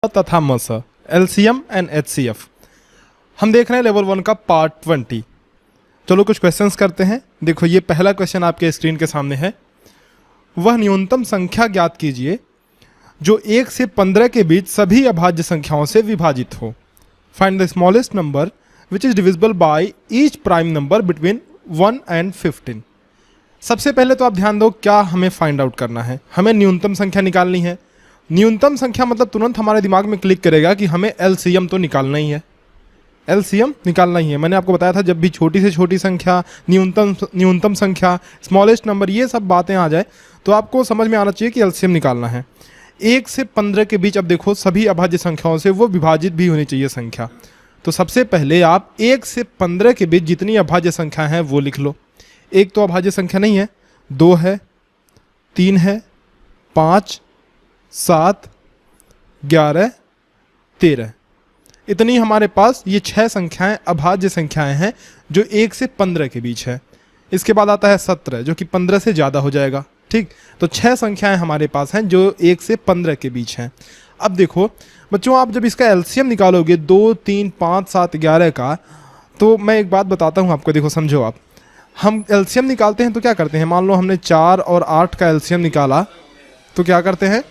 तथा मस, LCM and HCF. हम देख रहे हैं लेवल 1 का पार्ट 20। चलो कुछ क्वेश्चंस करते हैं। देखो ये पहला क्वेश्चन आपके स्क्रीन के सामने है। वह न्यूनतम संख्या ज्ञात कीजिए जो 1 से 15 के बीच सभी अभाज्य संख्याओं से विभाजित हो। Find the smallest number which is divisible by each prime number between 1 and 15। सबसे पहले तो आप ध्यान दो, क्या हमें फाइंड आउट करना है? हमें न्यूनतम संख्या निकालनी है। न्यूनतम संख्या मतलब तुरंत हमारे दिमाग में क्लिक करेगा कि हमें एलसीएम तो निकालना ही है, एलसीएम निकालना ही है। मैंने आपको बताया था जब भी छोटी से छोटी संख्या, न्यूनतम संख्या, स्मॉलेस्ट नंबर, ये सब बातें आ जाए तो आपको समझ में आना चाहिए कि एलसीएम निकालना है। 1 से 15 के बीच अब देखो सभी अभाज्य संख्याओं से वो विभाजित भी होनी चाहिए संख्या। तो सबसे पहले आप 1 से 15 के बीच जितनी अभाज्य संख्या हैं वो लिख लो। एक तो अभाज्य संख्या नहीं है, 2 है, 3 है, 5, 7, 11, 13, इतनी हमारे पास ये 6 संख्याएं अभाज्य संख्याएं हैं जो 1 से 15 के बीच है। इसके बाद आता है 17 जो कि 15 से ज़्यादा हो जाएगा। ठीक, तो 6 संख्याएं हमारे पास हैं जो 1 से 15 के बीच हैं। अब देखो बच्चों, आप जब इसका एलसीएम निकालोगे 2, 3, 5, 7, 11 का, तो मैं एक बात बताता हूँ आपको। देखो समझो, आप हम एलसीएम निकालते हैं तो क्या करते हैं? मान लो हमने 4 और 8 का एलसीएम निकाला तो क्या करते हैं?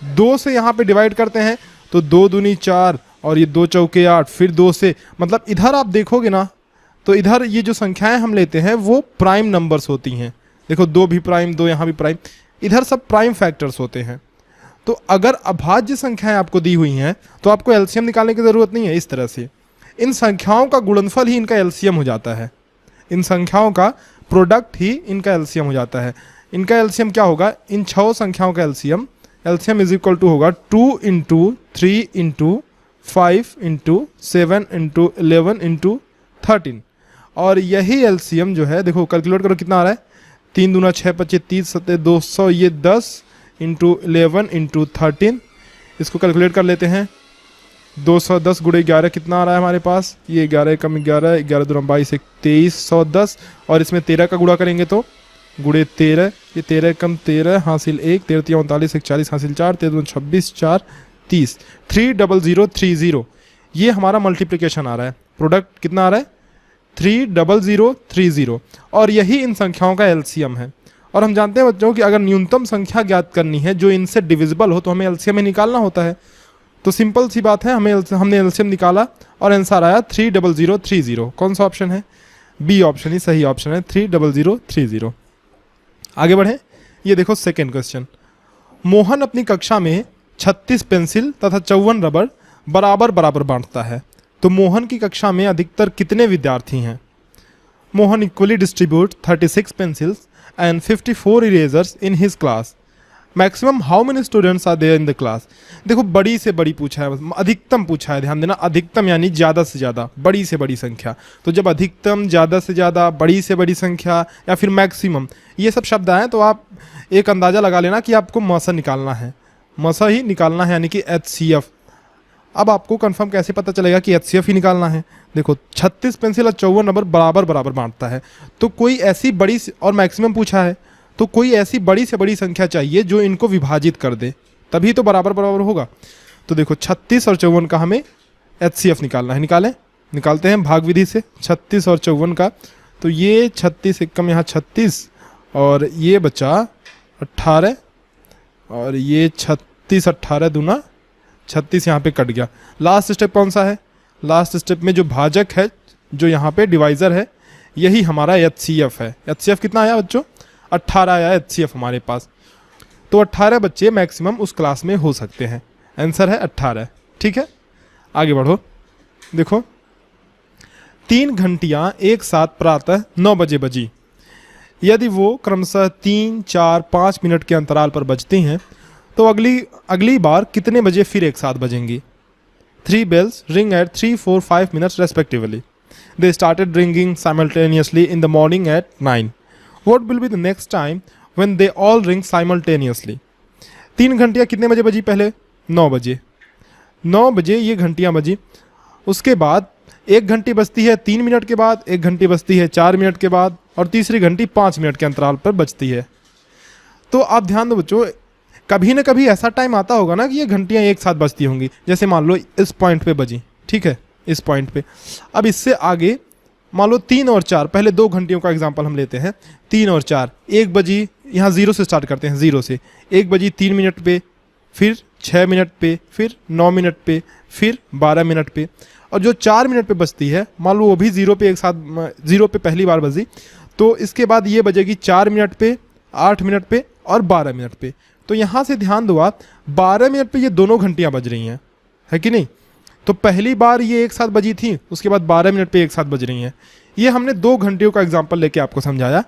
2 से यहाँ पे डिवाइड करते हैं तो 2 दूनी 4 और ये 2 चौके 8, फिर 2 से, मतलब इधर आप देखोगे ना तो इधर ये जो संख्याएं हम लेते हैं वो प्राइम नंबर्स होती हैं। देखो 2 भी प्राइम, 2 यहाँ भी प्राइम, इधर सब प्राइम फैक्टर्स होते हैं। तो अगर अभाज्य संख्याएं आपको दी हुई हैं तो आपको एलसीएम निकालने की ज़रूरत नहीं है। इस तरह से इन संख्याओं का गुणनफल ही इनका एलसीएम हो जाता है, इन संख्याओं का प्रोडक्ट ही इनका एलसीएम हो जाता है। इनका एलसीएम क्या होगा? इन 6 संख्याओं का एलसीएम इज इक्वल टू होगा 2 into 3 into 5 into 7 into 11 into 13। और यही एलसीएम जो है, देखो कैलकुलेट करो कितना आ रहा है, 3 दूना 6, 25, 30, 7, 200, ये 10 इंटू 11 इंटू 13। इसको कैलकुलेट कर लेते हैं। 210 गुणे 11 कितना आ रहा है हमारे पास? ये 11 कम 11, 11 दूना 22, 2310, और इसमें 13 का गुणा करेंगे तो गुणे 13, ये 13 कम 13 हासिल 1, 13 39, 41 हासिल 4, 13 26, 4 30, 30030। ये हमारा मल्टीप्लिकेशन आ रहा है। प्रोडक्ट कितना आ रहा है? 30030। और यही इन संख्याओं का एलसीएम है। और हम जानते हैं बच्चों कि अगर न्यूनतम संख्या ज्ञात करनी है जो इनसे डिविजिबल हो तो हमें एलसीएम ही निकालना होता है। तो सिंपल सी बात है, हमने एलसीएम निकाला और आंसर आया 30030। कौन सा ऑप्शन है? बी ऑप्शन ही सही ऑप्शन है, 30030। आगे बढ़े। ये देखो सेकेंड क्वेश्चन। मोहन अपनी कक्षा में 36 पेंसिल तथा 54 रबर बराबर बराबर बांटता है, तो मोहन की कक्षा में अधिकतर कितने विद्यार्थी हैं? Mohan equally distribute 36 pencils and 54 erasers in his class. Maximum how many students are there in the class. देखो बड़ी से बड़ी पूछा है, अधिकतम पूछा है, ध्यान देना। अधिकतम यानी ज़्यादा से ज़्यादा, बड़ी से बड़ी संख्या। तो जब अधिकतम, ज़्यादा से ज़्यादा, बड़ी से बड़ी संख्या या फिर मैक्सिमम, ये सब शब्द आए तो आप एक अंदाज़ा लगा लेना कि आपको मसा निकालना है, मसा ही निकालना है, यानी कि एचसीएफ। अब आपको कंफर्म कैसे पता चलेगा कि एचसीएफ ही निकालना है? देखो 36 पेंसिल और 54 नंबर बराबर बराबर बांटता है, तो कोई ऐसी बड़ी, और मैक्सिमम पूछा है तो कोई ऐसी बड़ी से बड़ी संख्या चाहिए जो इनको विभाजित कर दे, तभी तो बराबर बराबर होगा। तो देखो 36 और 54 का हमें एचसीएफ निकालना है। निकालते हैं भाग विधि से 36 और 54 का। तो ये 36 एक कम यहाँ 36 और ये बचा 18 और ये 36 18 दूना 36 यहाँ पे कट गया। लास्ट स्टेप कौन सा है? लास्ट स्टेप में जो भाजक है, जो यहाँ पे डिवाइज़र है, यही हमारा एचसीएफ है। एचसीएफ कितना आया बच्चों? 18 आया एचसीएफ हमारे पास। तो 18 बच्चे मैक्सिमम उस क्लास में हो सकते हैं। आंसर है 18। ठीक है, आगे बढ़ो। देखो 3 घंटियाँ एक साथ प्रातः 9 बजे बजी। यदि वो क्रमशः 3, 4, 5 मिनट के अंतराल पर बजती हैं तो अगली बार कितने बजे फिर एक साथ बजेंगी? 3 bells ring at 3, 4, 5 minutes respectively. They started ringing simultaneously in the morning at 9. What will be the next time when they all ring simultaneously? 3 घंटियाँ कितने बजे बजी? पहले 9 बजे। 9 बजे ये घंटियाँ बजी। उसके बाद एक घंटी बजती है 3 मिनट के बाद, एक घंटी बजती है 4 मिनट के बाद, और तीसरी घंटी 5 मिनट के अंतराल पर बजती है। तो आप ध्यान दो बच्चों, कभी ना कभी ऐसा टाइम आता होगा ना कि ये घंटियाँ एक साथ बजती होंगी। जैसे मान लो इस पॉइंट पे बजी, ठीक है, इस पॉइंट पे। अब इससे आगे मान लो 3 और 4, पहले 2 घंटियों का एग्जांपल हम लेते हैं। 3 और 4, 1 बजी, यहाँ 0 से स्टार्ट करते हैं, 0 से 1 बजी 3 मिनट पे, फिर 6 मिनट पे, फिर 9 मिनट पे, फिर 12 मिनट पे, और जो 4 मिनट पे बजती है मान लो वो भी 0 पे एक साथ, 0 पे पहली बार बजी, तो इसके बाद ये बजेगी 4 मिनट पे, 8 मिनट पे और 12 मिनट पे। तो यहाँ से ध्यान दो आप, 12 मिनट पे ये दोनों घंटियाँ बज रही हैं, है कि नहीं? तो पहली बार ये एक साथ बजी थी, उसके बाद 12 मिनट पे एक साथ बज रही हैं। ये हमने 2 घंटियों का एग्जाम्पल लेके आपको समझाया।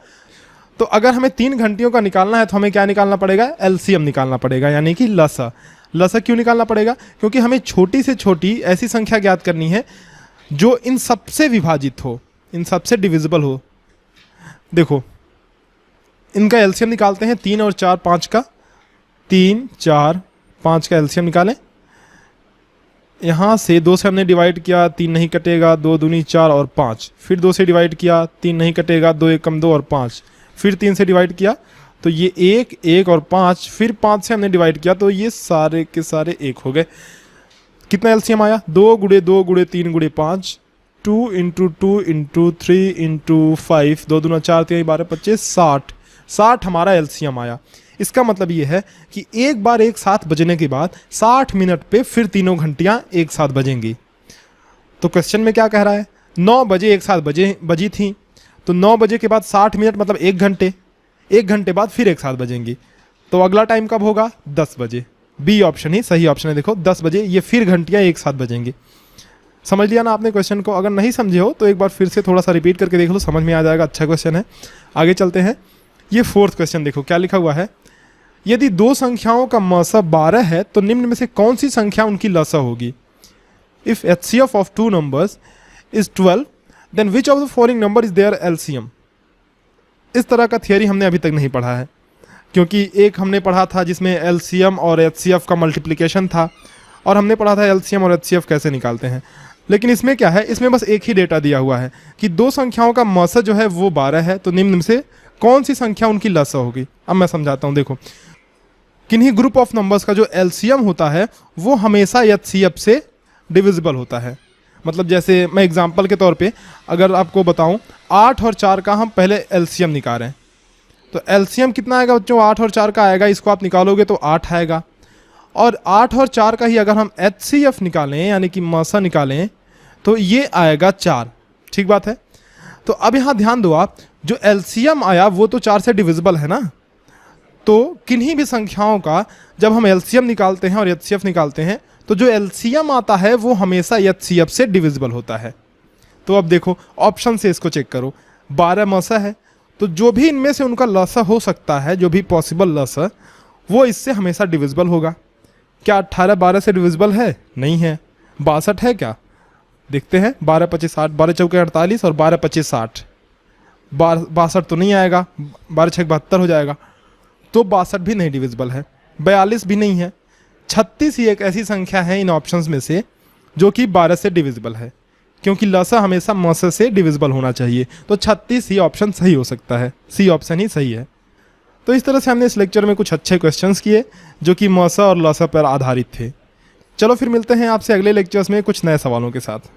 तो अगर हमें 3 घंटियों का निकालना है तो हमें क्या निकालना पड़ेगा? एलसीएम निकालना पड़ेगा, यानी कि लसा। लसा क्यों निकालना पड़ेगा? क्योंकि हमें छोटी से छोटी ऐसी संख्या ज्ञात करनी है जो इन सबसे विभाजित हो, इन सबसे डिविजिबल हो। देखो इनका एलसीएम निकालते हैं, 3 और 4, 5 का, 3, 4, 5 का एलसीएम निकालें। यहाँ से 2 से हमने डिवाइड किया, 3 नहीं कटेगा, 2 दूनी 4 और 5, फिर 2 से डिवाइड किया, 3 नहीं कटेगा, 2 एकम 2 और 5, फिर 3 से डिवाइड किया तो ये 1, 1 और 5, फिर 5 से हमने डिवाइड किया तो ये सारे के सारे 1 हो गए। कितना एलसीएम आया? 2 गुणे 2 गुणे 3 गुणे 5, 2 इंटू 2 इंटू 3 इंटू 5, 2 दूना 4, 3 12 25, 60। 60 हमारा एलसीएम आया। इसका मतलब ये है कि एक बार एक साथ बजने के बाद 60 मिनट पे फिर तीनों घंटियां एक साथ बजेंगी। तो क्वेश्चन में क्या कह रहा है? 9 बजे एक साथ बजी थी, तो 9 बजे के बाद 60 मिनट मतलब 1 घंटे, 1 घंटे बाद फिर एक साथ बजेंगी। तो अगला टाइम कब होगा? 10 बजे। बी ऑप्शन ही सही ऑप्शन है। देखो 10 बजे ये फिर घंटियां एक साथ बजेंगी। समझ लिया ना आपने क्वेश्चन को? अगर नहीं समझे हो तो एक बार फिर से थोड़ा सा रिपीट करके देख लो, समझ में आ जाएगा। अच्छा क्वेश्चन है। आगे चलते हैं। ये 4th क्वेश्चन देखो क्या लिखा हुआ है। यदि 2 संख्याओं का मसा 12 है तो निम्न में से कौन सी संख्या उनकी लसा होगी? If HCF of 2 numbers is 12 then which of the following number is there LCM? इस तरह का थियरी हमने अभी तक नहीं पढ़ा है, क्योंकि एक हमने पढ़ा था जिसमें LCM और HCF का मल्टीप्लिकेशन था, और हमने पढ़ा था LCM और HCF कैसे निकालते हैं। लेकिन इसमें क्या है? इसमें बस एक ही डेटा दिया हुआ है कि 2 संख्याओं का मसा जो है वो 12 है, तो निम्न में से कौन सी संख्या उनकी लसा होगी? अब मैं समझाता हूँ। देखो किन्हीं ग्रुप ऑफ नंबर्स का जो LCM होता है वो हमेशा HCF से डिविजिबल होता है। मतलब जैसे मैं एग्जांपल के तौर पे अगर आपको बताऊं, 8 और 4 का हम पहले LCM निकाल रहे हैं, तो LCM कितना आएगा बच्चों? 8 और 4 का आएगा। इसको आप निकालोगे तो 8 आएगा। और 8 और 4 का ही अगर हम HCF निकालें, यानी कि मसा निकालें, तो ये आएगा 4। ठीक बात है। तो अब यहाँ ध्यान दो आप, जो LCM आया वो तो 4 से डिविजिबल है ना। तो किन्हीं भी संख्याओं का जब हम LCM निकालते हैं और HCF निकालते हैं तो जो LCM आता है वो हमेशा HCF से डिविजिबल होता है। तो अब देखो ऑप्शन से इसको चेक करो। 12 मसा है, तो जो भी इनमें से उनका लसा हो सकता है, जो भी पॉसिबल लसा, वो इससे हमेशा डिविजिबल होगा। क्या 18 12 से डिविजिबल है? नहीं है। 62 है क्या? देखते हैं। 12 25 60, 12 चौके 48 और 12 25 60। 62 तो नहीं आएगा, 12 6 72 हो जाएगा। तो 62 भी नहीं डिविजिबल है, 42 भी नहीं है। 36 ही एक ऐसी संख्या है इन ऑप्शंस में से जो कि 12 से डिविजिबल है, क्योंकि लसा हमेशा मसा से डिविजिबल होना चाहिए। तो 36 ही ऑप्शन सही हो सकता है, सी ऑप्शन ही सही है। तो इस तरह से हमने इस लेक्चर में कुछ अच्छे क्वेश्चंस किए जो कि मसा और लसा पर आधारित थे। चलो फिर मिलते हैं आपसे अगले लेक्चर्स में कुछ नए सवालों के साथ।